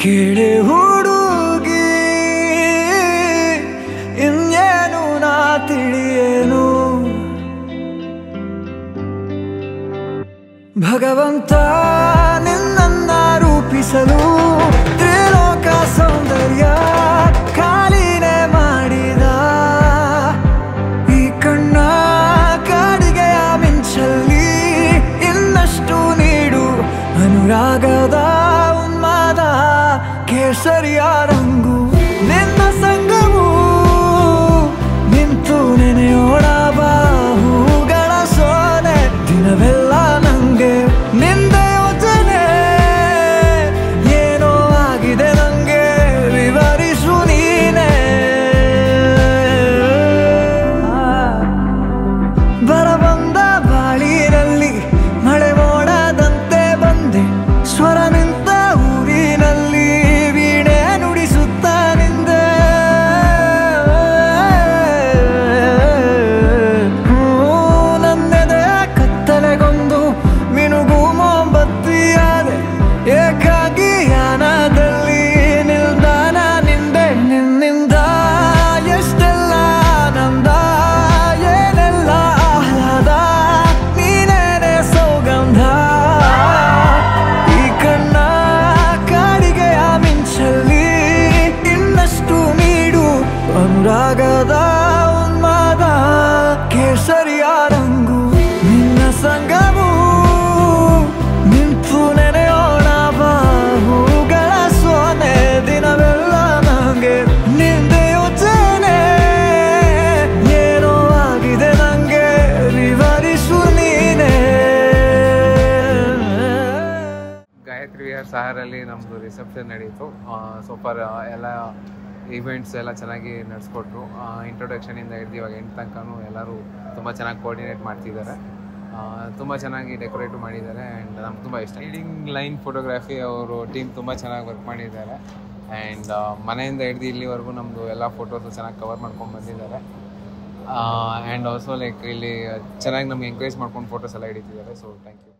ಕೇಳೆ ಹುಡುಗಿ ಇನ್ನೇನು ನಾ ತಿಳಿಯೇನು ಭಗವಂತ ನಿನ್ನನ್ನ ರೂಪಿಸಲು ತ್ರಿಲೋಕ ಸೌಂದರ್ಯ ಖಾಲಿನೇ ಮಾಡಿದ ಈ ಕಣ್ಣ ಕಾಡಿಗೆಯ ಮಿಂಚಲ್ಲಿ ಇನ್ನಷ್ಟು ನೀಡು ಅನುರಾಗದ ಉನ್ಮಾದ ಕೇಸರಿಯ ರಂಗು ನಿನ್ನ ಸಂಗವು ನಿಂತು ನೆನೆಯೋಣ ಬಾಹುಗಳ ಸೋನೆ ದಿನವೆಲ್ಲ ನಂಗೆ ನಿಂದೆ ಯೋಚನೆ ಏನೋ ಆಗಿದೆ ನಂಗೆ ವಿವರಿಸು ನೀನೆ ಬರಬಂದ ಬಾಳಿನಲ್ಲಿ ಮಳೆ ಮೋಡದಂತೆ ಬಂದೆ ಸ್ವರ ನಿಂತ ಊರಿನಲ್ಲಿ ವೀಣೆ ನುಡಿಸುತ್ತ ನಿಂದೆ ನನ್ನೆದೆ ಕತ್ತಲೆಗೊಂದು ಮಿನುಗು ಮೊಂಬತ್ತಿಯಾದೆ ಏಕಾಗಿ ಯಾನದಲ್ಲಿ ನಿಲ್ದಾಣ ನಿಂದೆ ನಿನ್ನಿಂದ ಎಷ್ಟೆಲ್ಲ ಆನಂದ ಏನೆಲ್ಲ ಆಹ್ಲಾದ ನೀನೇನೆ ಸೌಗಂಧ ಈ ಕಣ್ಣ ಕಾಡಿಗೆಯ ಮಿಂಚಲ್ಲಿ ಇನ್ನಷ್ಟು ನೀಡು ಅನುರಾಗದ ಉನ್ಮಾದ ಕೇಸರಿಯ ರಂಗು ನಿನ್ನ ಸಂಗವು ನಿಂತು ನೆನೆಯೋಣ ಬಾಹುಗಳ ಸೋನೆ ದಿನವೆಲ್ಲ ನಂಗೆ ನಿಂದೆ ಯೋಚನೆ ಏನೋ ಆಗಿದೆ ನಂಗೆ ವಿವರಿಸು ನೀನೆ ಗಾಯತ್ರಿ ವಿಹಾರ್ ಸಹಾರಲ್ಲಿ ನಮ್ಮದು ರಿಸೆಪ್ಷನ್ ನಡೀತು. ಸೂಪರ್ ಎಲ್ಲ ಈವೆಂಟ್ಸ್ ಎಲ್ಲ ಚೆನ್ನಾಗಿ ನಡೆಸ್ಕೊಟ್ರು. ಇಂಟ್ರೊಡಕ್ಷನಿಂದ ಹಿಡಿದು ಇವಾಗ ಎಂಟು ತನಕನೂ ಎಲ್ಲರೂ ತುಂಬ ಚೆನ್ನಾಗಿ ಕೋಆರ್ಡಿನೇಟ್ ಮಾಡ್ತಿದ್ದಾರೆ. ತುಂಬ ಚೆನ್ನಾಗಿ ಡೆಕೋರೇಟ್ ಮಾಡಿದ್ದಾರೆ ಆ್ಯಂಡ್ ನಮ್ಗೆ ತುಂಬ ಇಷ್ಟ. ಲೀಡಿಂಗ್ ಲೈನ್ ಫೋಟೋಗ್ರಫಿ ಅವರು ಟೀಮ್ ತುಂಬ ಚೆನ್ನಾಗಿ ವರ್ಕ್ ಮಾಡಿದ್ದಾರೆ ಆ್ಯಂಡ್ ಮನೆಯಿಂದ ಹಿಡಿದು ಇಲ್ಲಿವರೆಗೂ ನಮ್ಮದು ಎಲ್ಲ ಫೋಟೋಸು ಚೆನ್ನಾಗಿ ಕವರ್ ಮಾಡ್ಕೊಂಡು ಬಂದಿದ್ದಾರೆ. ಆ್ಯಂಡ್ ಆಲ್ಸೋ ಲೈಕ್ ಇಲ್ಲಿ ಚೆನ್ನಾಗಿ ನಮ್ಗೆ ಎಂಕರೇಜ್ ಮಾಡ್ಕೊಂಡು ಫೋಟೋಸ್ ಎಲ್ಲ ಹಿಡಿತಿದ್ದಾರೆ. So thank you.